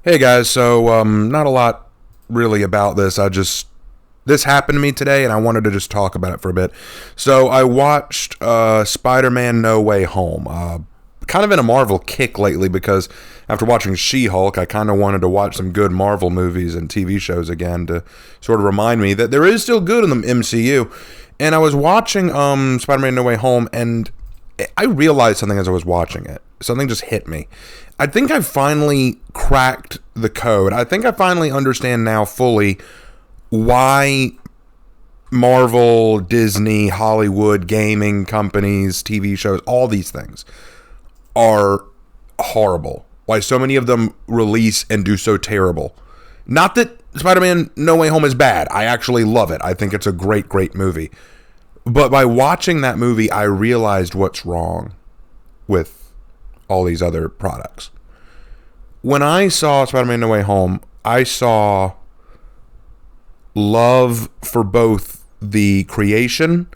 Hey guys, so not a lot really about this. This happened to me today, and I wanted to just talk about it for a bit. So I watched Spider-Man: No Way Home. Kind of in a Marvel kick lately because after watching She-Hulk, I kind of wanted to watch some good Marvel movies and TV shows again to sort of remind me that there is still good in the MCU. And I was watching Spider-Man: No Way Home, and I realized something as I was watching it. Something just hit me. I think I finally cracked the code. I think I finally understand now fully why Marvel, Disney, Hollywood, gaming companies, TV shows, all these things are horrible. Why so many of them release and do so terrible. Not that Spider-Man No Way Home is bad. I actually love it. I think it's a great, great movie. But by watching that movie, I realized what's wrong with all these other products. When I saw Spider-Man No Way Home, I saw love for both the creation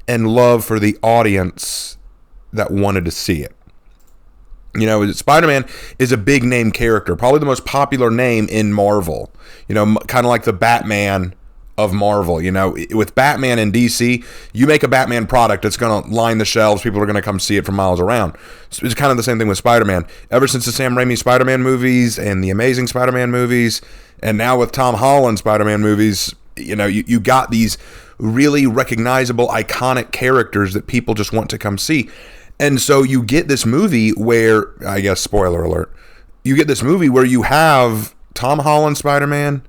and love for the audience that wanted to see it. You know, Spider-Man is a big name character, probably the most popular name in Marvel. You know, kind of like the Batman of Marvel. You know, with Batman and DC, you make a Batman product, it's going to line the shelves. People are going to come see it from miles around. So it's kind of the same thing with Spider-Man. Ever since the Sam Raimi Spider-Man movies and the Amazing Spider-Man movies, and now with Tom Holland Spider-Man movies, you know, you got these really recognizable, iconic characters that people just want to come see. And so you get this movie where, I guess, spoiler alert, you get this movie where you have Tom Holland Spider-Man,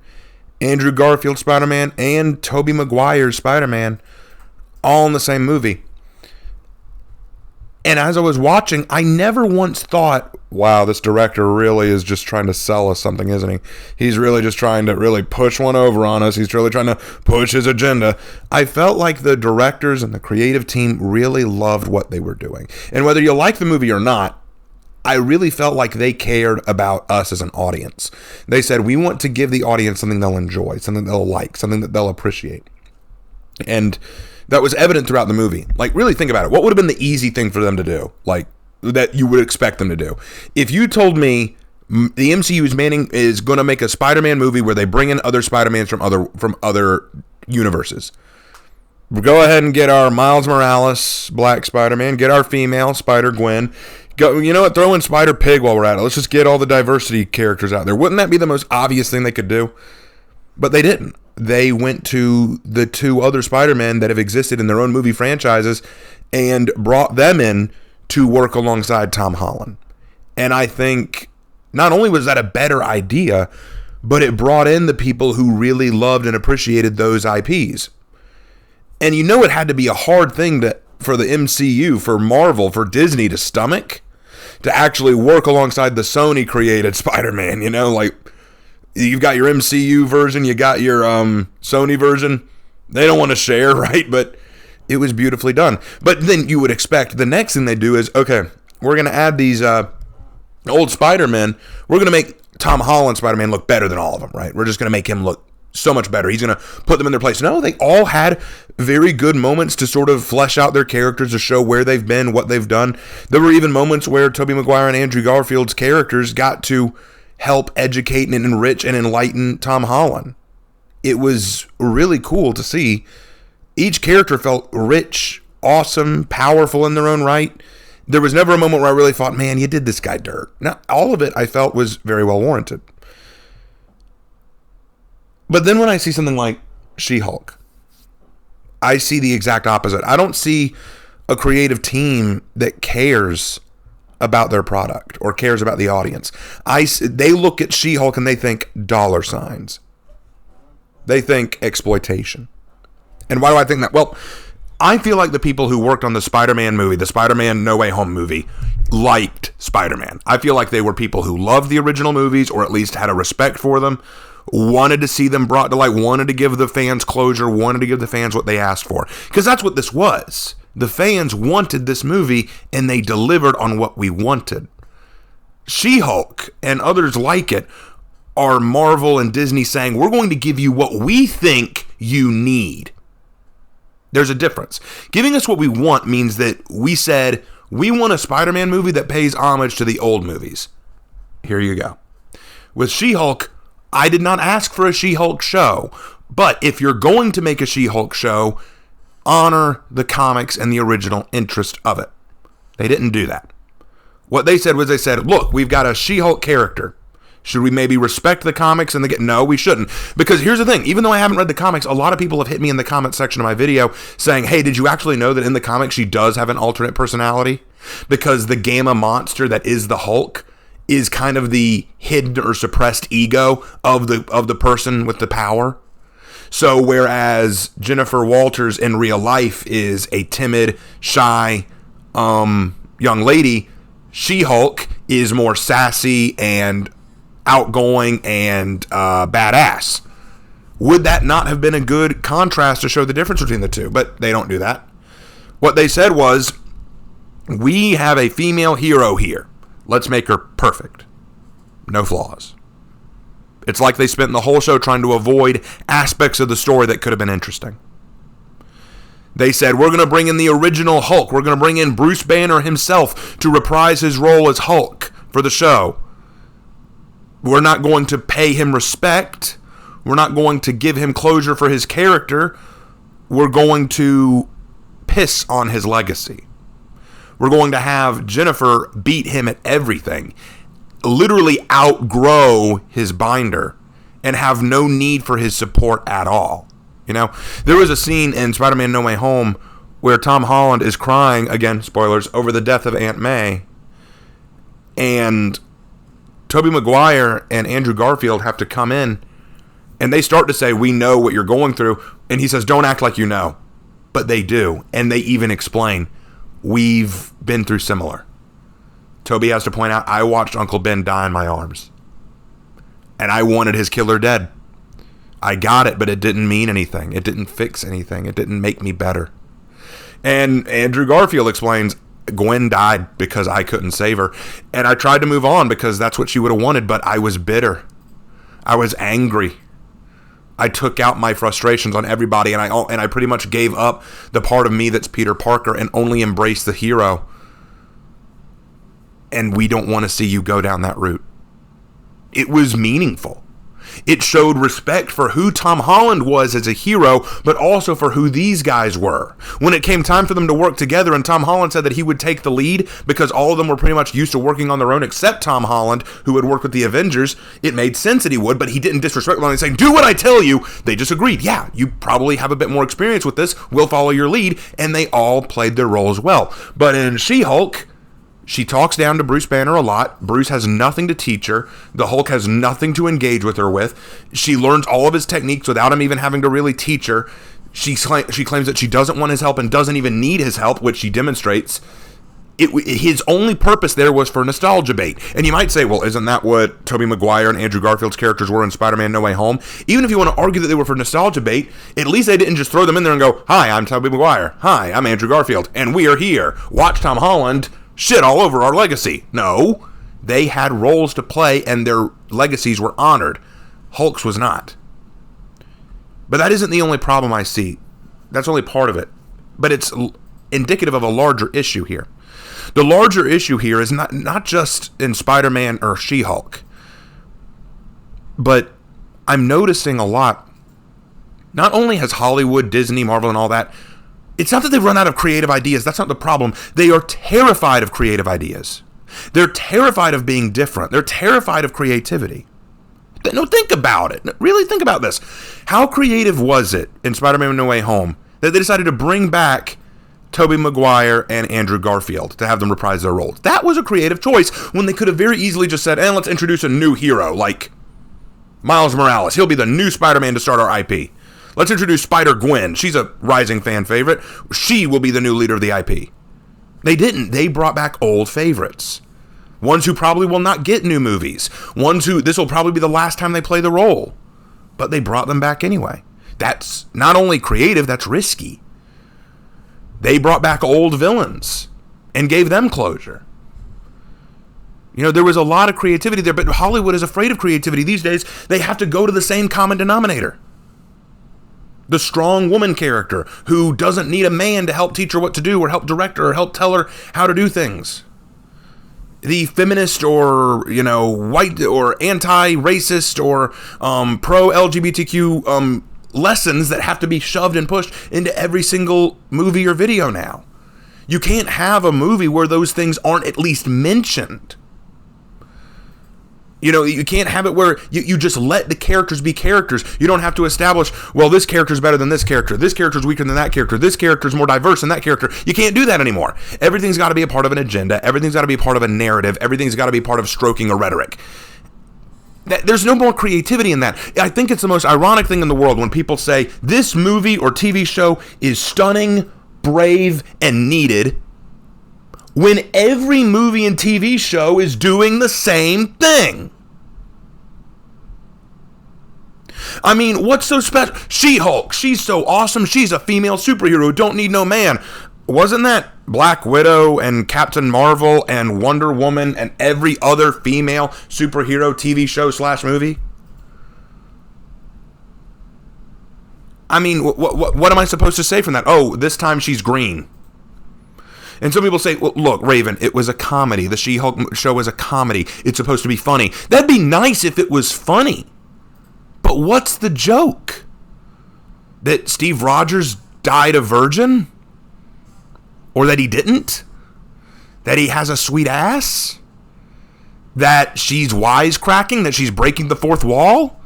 Andrew Garfield Spider-Man, and Tobey Maguire's Spider-Man all in the same movie. And as I was watching, I never once thought, wow, this director really is just trying to sell us something, isn't he? He's really just trying to really push one over on us. He's really trying to push his agenda. I felt like the directors and the creative team really loved what they were doing. And whether you like the movie or not, I really felt like they cared about us as an audience. They said, we want to give the audience something they'll enjoy, something they'll like, something that they'll appreciate. And that was evident throughout the movie. Like, really think about it. What would have been the easy thing for them to do? Like, that you would expect them to do? If you told me the MCU is going to make a Spider-Man movie where they bring in other Spider-Mans from other universes. We'll go ahead and get our Miles Morales, Black Spider-Man, get our female Spider-Gwen. Go, you know what? Throw in Spider-Pig while we're at it. Let's just get all the diversity characters out there. Wouldn't that be the most obvious thing they could do? But they didn't. They went to the two other Spider-Men that have existed in their own movie franchises and brought them in to work alongside Tom Holland. And I think not only was that a better idea, but it brought in the people who really loved and appreciated those IPs. And you know it had to be a hard thing for the MCU, for Marvel, for Disney to stomach, to actually work alongside the Sony created Spider-Man. You know, like, you've got your MCU version, you got your Sony version. They don't want to share, right? But it was beautifully done. But then you would expect the next thing they do is, okay, we're going to add these old Spider-Men. We're going to make Tom Holland Spider-Man look better than all of them, right? We're just going to make him look so much better. He's going to put them in their place. No, they all had very good moments to sort of flesh out their characters, to show where they've been, what they've done. There were even moments where Tobey Maguire and Andrew Garfield's characters got to help educate and enrich and enlighten Tom Holland. It was really cool to see. Each character felt rich, awesome, powerful in their own right. There was never a moment where I really thought, man, you did this guy dirt. Now, all of it I felt was very well warranted. But then when I see something like She-Hulk, I see the exact opposite. I don't see a creative team that cares about their product or cares about the audience. They look at She-Hulk and they think dollar signs. They think exploitation. And why do I think that? Well, I feel like the people who worked on the Spider-Man movie, the Spider-Man No Way Home movie, liked Spider-Man. I feel like they were people who loved the original movies, or at least had a respect for them, wanted to see them brought to light, wanted to give the fans closure, wanted to give the fans what they asked for. Because that's what this was. The fans wanted this movie, and they delivered on what we wanted. She-Hulk and others like it are Marvel and Disney saying, we're going to give you what we think you need. There's a difference. Giving us what we want means that we said, we want a Spider-Man movie that pays homage to the old movies. Here you go. With She-Hulk, I did not ask for a She-Hulk show. But if you're going to make a She-Hulk show, honor the comics and the original interest of it. They didn't do that. What they said was, they said, look, we've got a She-Hulk character. Should we maybe respect the comics? And they get, no, we shouldn't. Because here's the thing. Even though I haven't read the comics, a lot of people have hit me in the comment section of my video saying, hey, did you actually know that in the comics she does have an alternate personality? Because the gamma monster that is the Hulk is kind of the hidden or suppressed ego of the person with the power. So whereas Jennifer Walters in real life is a timid, shy young lady, She-Hulk is more sassy and outgoing and badass. Would that not have been a good contrast to show the difference between the two? But they don't do that. What they said was, we have a female hero here. Let's make her perfect. No flaws. It's like they spent the whole show trying to avoid aspects of the story that could have been interesting. They said, we're going to bring in the original Hulk. We're going to bring in Bruce Banner himself to reprise his role as Hulk for the show. We're not going to pay him respect. We're not going to give him closure for his character. We're going to piss on his legacy. We're going to have Jennifer beat him at everything. Literally outgrow his binder and have no need for his support at all. You know, there was a scene in Spider-Man No Way Home where Tom Holland is crying, again, spoilers, over the death of Aunt May. And Tobey Maguire and Andrew Garfield have to come in and they start to say, we know what you're going through. And he says, don't act like you know. But they do. And they even explain, we've been through similar. Tobey has to point out, I watched Uncle Ben die in my arms. And I wanted his killer dead. I got it, but it didn't mean anything. It didn't fix anything. It didn't make me better. And Andrew Garfield explains, Gwen died because I couldn't save her. And I tried to move on because that's what she would have wanted, but I was bitter. I was angry. I took out my frustrations on everybody, and I pretty much gave up the part of me that's Peter Parker and only embraced the hero. And we don't want to see you go down that route. It was meaningful. It showed respect for who Tom Holland was as a hero, but also for who these guys were. When it came time for them to work together, and Tom Holland said that he would take the lead because all of them were pretty much used to working on their own except Tom Holland, who had worked with the Avengers, it made sense that he would, but he didn't disrespect them and saying, do what I tell you. They just agreed. Yeah, you probably have a bit more experience with this. We'll follow your lead. And they all played their roles well. But in She-Hulk, she talks down to Bruce Banner a lot. Bruce has nothing to teach her. The Hulk has nothing to engage with her with. She learns all of his techniques without him even having to really teach her. She claims that she doesn't want his help and doesn't even need his help, which she demonstrates. His only purpose there was for nostalgia bait. And you might say, well, isn't that what Tobey Maguire and Andrew Garfield's characters were in Spider-Man No Way Home? Even if you want to argue that they were for nostalgia bait, at least they didn't just throw them in there and go, hi, I'm Tobey Maguire. Hi, I'm Andrew Garfield. And we are here. Watch Tom Holland shit all over our legacy. No, they had roles to play and their legacies were honored. Hulk's was not. But that isn't the only problem I see. That's only part of it. But it's indicative of a larger issue here. The larger issue here is not just in Spider-Man or She-Hulk, but I'm noticing a lot. Not only has Hollywood, Disney, Marvel, and all that, it's not that they've run out of creative ideas. That's not the problem. They are terrified of creative ideas. They're terrified of being different. They're terrified of creativity. No, think about it. Really think about this. How creative was it in Spider-Man No Way Home that they decided to bring back Tobey Maguire and Andrew Garfield to have them reprise their roles? That was a creative choice when they could have very easily just said, let's introduce a new hero like Miles Morales. He'll be the new Spider-Man to start our IP. Let's introduce Spider-Gwen. She's a rising fan favorite. She will be the new leader of the IP. They didn't. They brought back old favorites. Ones who probably will not get new movies. Ones who this will probably be the last time they play the role. But they brought them back anyway. That's not only creative, that's risky. They brought back old villains and gave them closure. You know, there was a lot of creativity there, but Hollywood is afraid of creativity. These days, they have to go to the same common denominator. The strong woman character who doesn't need a man to help teach her what to do or help direct her or help tell her how to do things. the feminist or, white or anti-racist or pro-LGBTQ lessons that have to be shoved and pushed into every single movie or video now. You can't have a movie where those things aren't at least mentioned. You can't have it where you just let the characters be characters. You don't have to establish, well, this character's better than this character. This character's weaker than that character. This character's more diverse than that character. You can't do that anymore. Everything's got to be a part of an agenda. Everything's got to be a part of a narrative. Everything's got to be part of stroking a rhetoric. There's no more creativity in that. I think it's the most ironic thing in the world when people say this movie or TV show is stunning, brave, and needed, when every movie and TV show is doing the same thing. I mean, what's so special? She-Hulk, she's so awesome. She's a female superhero who don't need no man. Wasn't that Black Widow and Captain Marvel and Wonder Woman and every other female superhero TV show / movie? I mean, what am I supposed to say from that? Oh, this time she's green. And some people say, well, look, Raven, it was a comedy. The She-Hulk show was a comedy. It's supposed to be funny. That'd be nice if it was funny. But what's the joke? That Steve Rogers died a virgin? Or that he didn't? That he has a sweet ass? That she's wisecracking? That she's breaking the fourth wall?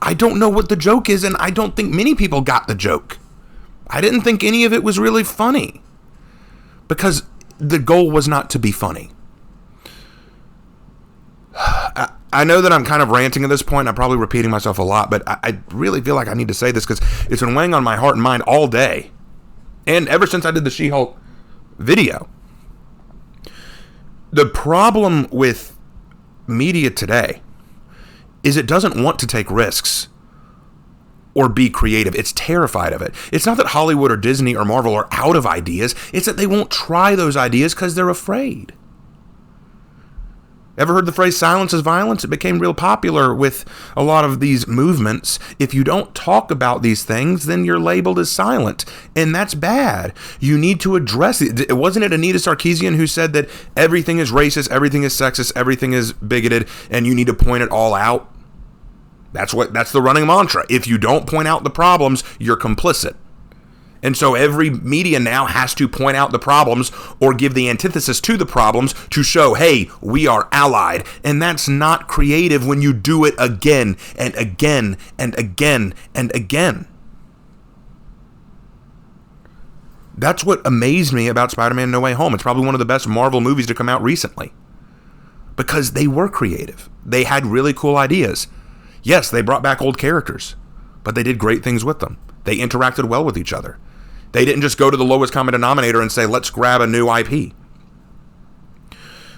I don't know what the joke is, and I don't think many people got the joke. I didn't think any of it was really funny. Because the goal was not to be funny. I know that I'm kind of ranting at this point. I'm probably repeating myself a lot, but I really feel like I need to say this because it's been weighing on my heart and mind all day. And ever since I did the She-Hulk video. The problem with media today is it doesn't want to take risks or be creative. It's terrified of it. It's not that Hollywood or Disney or Marvel are out of ideas. It's that they won't try those ideas because they're afraid. Ever heard the phrase silence is violence? It became real popular with a lot of these movements. If you don't talk about these things, then you're labeled as silent. And that's bad. You need to address it. Wasn't it Anita Sarkeesian who said that everything is racist, everything is sexist, everything is bigoted, and you need to point it all out? That's the running mantra. If you don't point out the problems, you're complicit. And so every media now has to point out the problems or give the antithesis to the problems to show, hey, we are allied. And that's not creative when you do it again and again and again and again. That's what amazed me about Spider-Man No Way Home. It's probably one of the best Marvel movies to come out recently. Because they were creative. They had really cool ideas. Yes, they brought back old characters, but they did great things with them. They interacted well with each other. They didn't just go to the lowest common denominator and say, let's grab a new IP.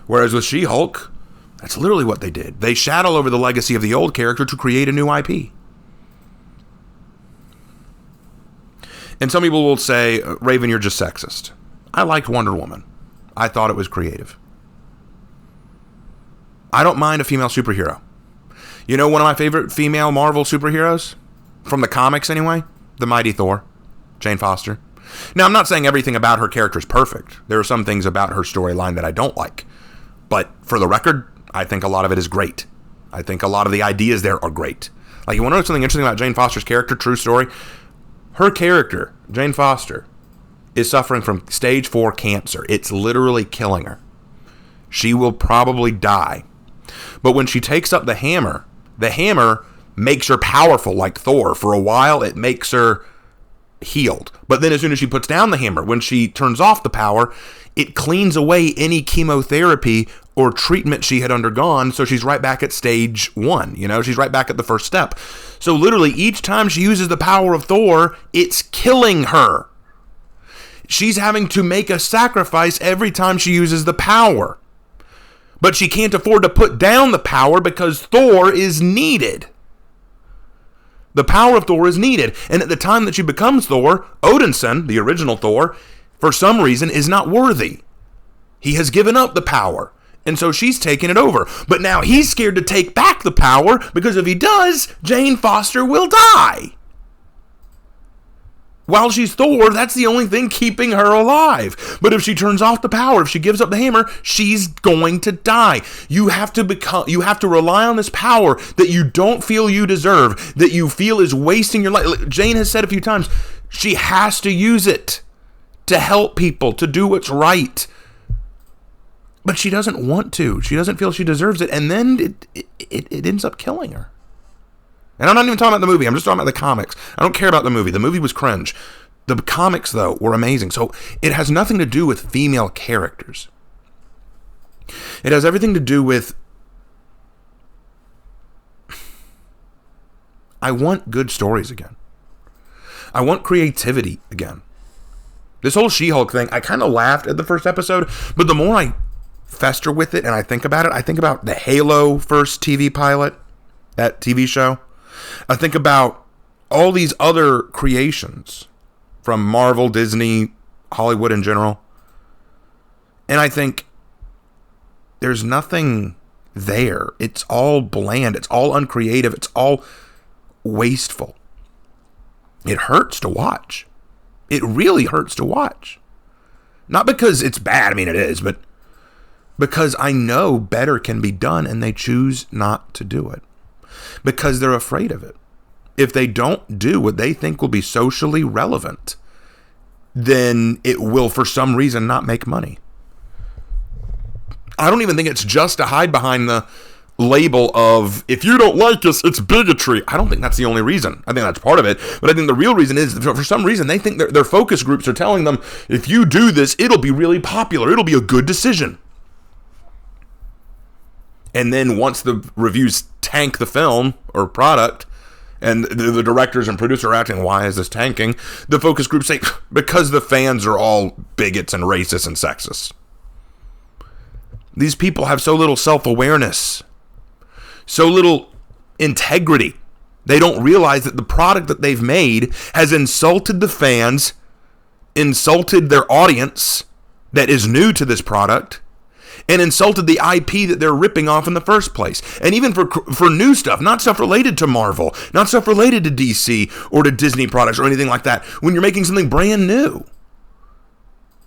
Whereas with She-Hulk, that's literally what they did. They shat all over the legacy of the old character to create a new IP. And some people will say, Raven, you're just sexist. I liked Wonder Woman. I thought it was creative. I don't mind a female superhero. You know one of my favorite female Marvel superheroes? From the comics anyway? The Mighty Thor. Jane Foster. Now, I'm not saying everything about her character is perfect. There are some things about her storyline that I don't like. But for the record, I think a lot of it is great. I think a lot of the ideas there are great. Like, you want to know something interesting about Jane Foster's character? True story. Her character, Jane Foster, is suffering from stage 4 cancer. It's literally killing her. She will probably die. But when she takes up the hammer makes her powerful like Thor. For a while, it makes her healed. But then as soon as she puts down the hammer, when she turns off the power, it cleans away any chemotherapy or treatment she had undergone, so she's right back at stage 1. She's right back at the first step. So literally, each time she uses the power of Thor, it's killing her. She's having to make a sacrifice every time she uses the power. But she can't afford to put down the power because Thor is needed. The power of Thor is needed. And at the time that she becomes Thor, Odinson, the original Thor, for some reason is not worthy. He has given up the power. And so she's taken it over. But now he's scared to take back the power because if he does, Jane Foster will die. While she's Thor, that's the only thing keeping her alive. But if she turns off the power, if she gives up the hammer, she's going to die. You have to rely on this power that you don't feel you deserve, that you feel is wasting your life. Jane has said a few times, she has to use it to help people, to do what's right. But she doesn't want to. She doesn't feel she deserves it. And then it ends up killing her. And I'm not even talking about the movie. I'm just talking about the comics. I don't care about the movie. The movie was cringe. The comics, though, were amazing. So it has nothing to do with female characters. It has everything to do with... I want good stories again. I want creativity again. This whole She-Hulk thing, I kind of laughed at the first episode, but the more I fester with it and I think about it, I think about the Halo first TV pilot, that TV show. I think about all these other creations from Marvel, Disney, Hollywood in general. And I think there's nothing there. It's all bland. It's all uncreative. It's all wasteful. It hurts to watch. It really hurts to watch. Not because it's bad. I mean, it is, but because I know better can be done and they choose not to do it. Because they're afraid of it. If they don't do what they think will be socially relevant, then it will, for some reason, not make money. I don't even think it's just to hide behind the label of, if you don't like us, it's bigotry. I don't think that's the only reason. I think that's part of it. But I think the real reason is, for some reason, they think their focus groups are telling them, if you do this, it'll be really popular. It'll be a good decision. And then once the reviews tank the film or product, and the directors and producer are acting, why is this tanking? The focus groups say, because the fans are all bigots and racist and sexist. These people have so little self-awareness, so little integrity. They don't realize that the product that they've made has insulted the fans, insulted their audience that is new to this product, and insulted the IP that they're ripping off in the first place. And even for new stuff, not stuff related to Marvel, not stuff related to DC or to Disney products or anything like that. When you're making something brand new,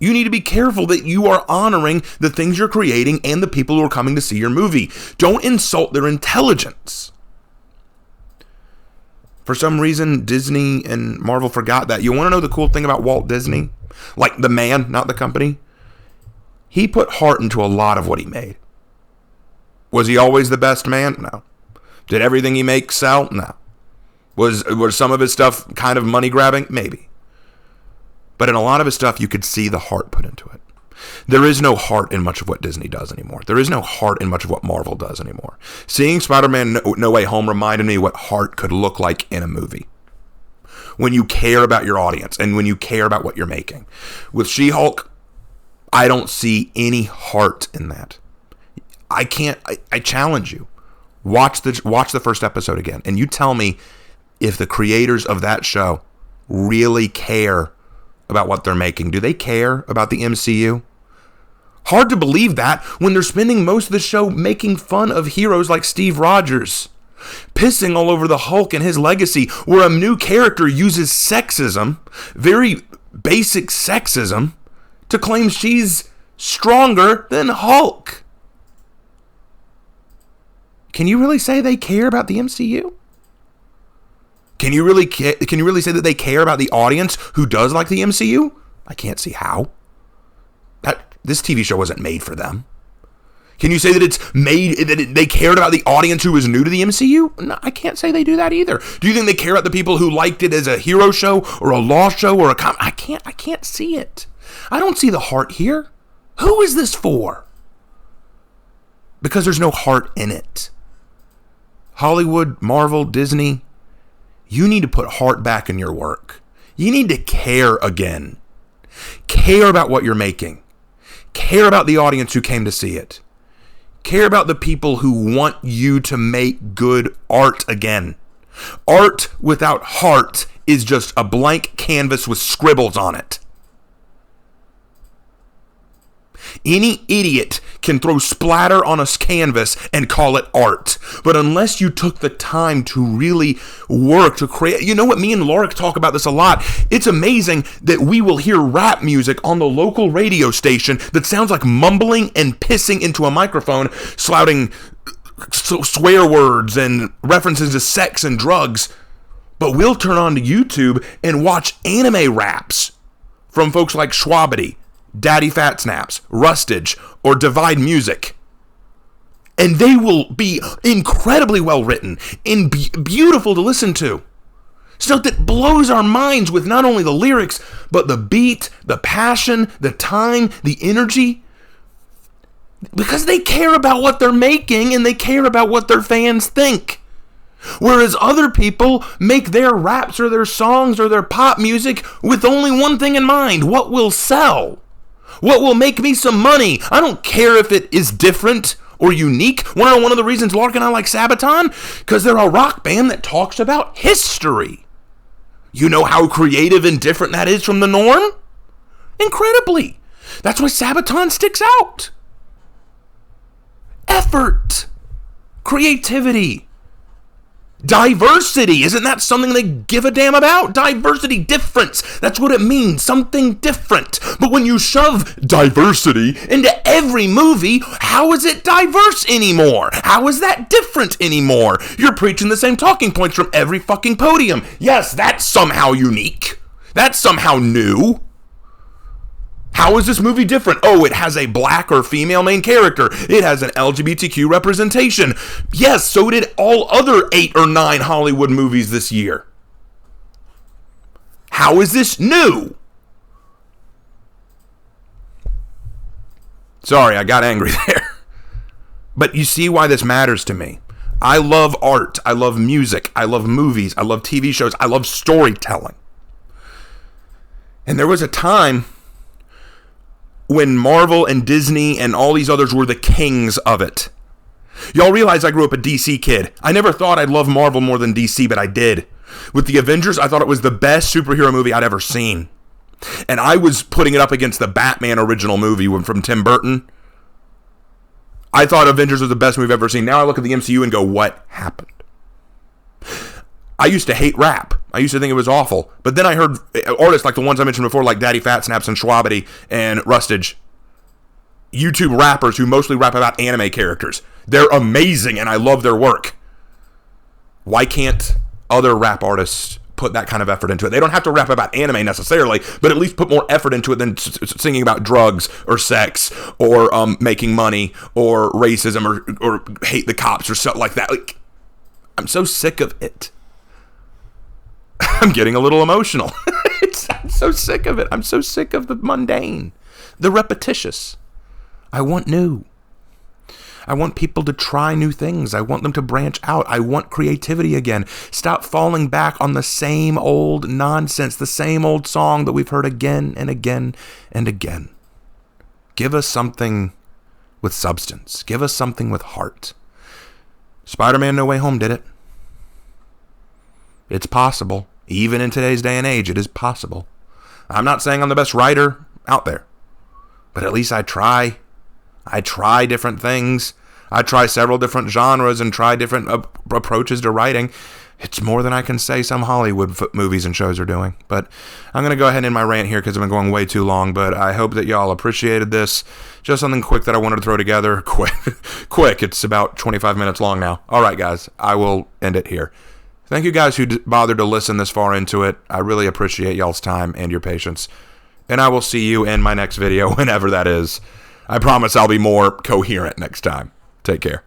you need to be careful that you are honoring the things you're creating and the people who are coming to see your movie. Don't insult their intelligence. For some reason, Disney and Marvel forgot that. You want to know the cool thing about Walt Disney? Like the man, not the company? He put heart into a lot of what he made. Was he always the best man? No. Did everything he makes sell? No. Was some of his stuff kind of money grabbing? Maybe. But in a lot of his stuff, you could see the heart put into it. There is no heart in much of what Disney does anymore. There is no heart in much of what Marvel does anymore. Seeing Spider-Man No Way Home reminded me what heart could look like in a movie. When you care about your audience and when you care about what you're making. With She-Hulk, I don't see any heart in that. I challenge you. Watch the first episode again, and you tell me if the creators of that show really care about what they're making. Do they care about the MCU? Hard to believe that when they're spending most of the show making fun of heroes like Steve Rogers, pissing all over the Hulk and his legacy, where a new character uses sexism, very basic sexism, to claim she's stronger than Hulk. Can you really say they care about the MCU? Can you really say that they care about the audience who does like the MCU? I can't see how. This TV show wasn't made for them. Can you say that they cared about the audience who was new to the MCU? No, I can't say they do that either. Do you think they care about the people who liked it as a hero show or a law show or I can't see it. I don't see the heart here. Who is this for? Because there's no heart in it. Hollywood, Marvel, Disney, you need to put heart back in your work. You need to care again. Care about what you're making. Care about the audience who came to see it. Care about the people who want you to make good art again. Art without heart is just a blank canvas with scribbles on it. Any idiot can throw splatter on a canvas and call it art. But unless you took the time to really work to create, you know what, me and Lorik talk about this a lot. It's amazing that we will hear rap music on the local radio station that sounds like mumbling and pissing into a microphone, shouting swear words and references to sex and drugs. But we'll turn on to YouTube and watch anime raps from folks like Schwabity, Daddy Fat Snaps, Rustage, or Divide Music. And they will be incredibly well written and beautiful to listen to. Stuff that blows our minds with not only the lyrics, but the beat, the passion, the time, the energy. Because they care about what they're making and they care about what their fans think. Whereas other people make their raps or their songs or their pop music with only one thing in mind: what will sell? What will make me some money? I don't care if it is different or unique. One of the reasons Lark and I like Sabaton, because they're a rock band that talks about history. You know how creative and different that is from the norm? Incredibly. That's why Sabaton sticks out. Effort. Creativity. Diversity, isn't that something they give a damn about? Diversity, difference, that's what it means, something different. But when you shove diversity into every movie, how is it diverse anymore? How is that different anymore? You're preaching the same talking points from every fucking podium. Yes, that's somehow unique. That's somehow new. How is this movie different? Oh, it has a black or female main character. It has an LGBTQ representation. Yes, so did all other 8 or 9 Hollywood movies this year. How is this new? Sorry, I got angry there. But you see why this matters to me. I love art. I love music. I love movies. I love TV shows. I love storytelling. And there was a time when Marvel and Disney and all these others were the kings of it. Y'all realize I grew up a DC kid. I never thought I'd love Marvel more than DC, but I did. With the Avengers, I thought it was the best superhero movie I'd ever seen. And I was putting it up against the Batman original movie from Tim Burton. I thought Avengers was the best movie I've ever seen. Now I look at the MCU and go, what happened? I used to hate rap. I used to think it was awful. But then I heard artists like the ones I mentioned before, like Daddy Fat Snaps and Schwabity and Rustage. YouTube rappers who mostly rap about anime characters. They're amazing and I love their work. Why can't other rap artists put that kind of effort into it? They don't have to rap about anime necessarily, but at least put more effort into it than singing about drugs or sex or making money or racism or hate the cops or something like that. Like, I'm so sick of it. I'm getting a little emotional. I'm so sick of it. I'm so sick of the mundane, the repetitious. I want new. I want people to try new things. I want them to branch out. I want creativity again. Stop falling back on the same old nonsense, the same old song that we've heard again and again and again. Give us something with substance. Give us something with heart. Spider-Man No Way Home did it. It's possible. Even in today's day and age, it is possible. I'm not saying I'm the best writer out there, but at least I try. I try different things. I try several different genres and try different approaches to writing. It's more than I can say some Hollywood movies and shows are doing. But I'm going to go ahead and end my rant here because I've been going way too long. But I hope that y'all appreciated this. Just something quick that I wanted to throw together. Quick. It's about 25 minutes long now. All right, guys. I will end it here. Thank you guys who bothered to listen this far into it. I really appreciate y'all's time and your patience. And I will see you in my next video, whenever that is. I promise I'll be more coherent next time. Take care.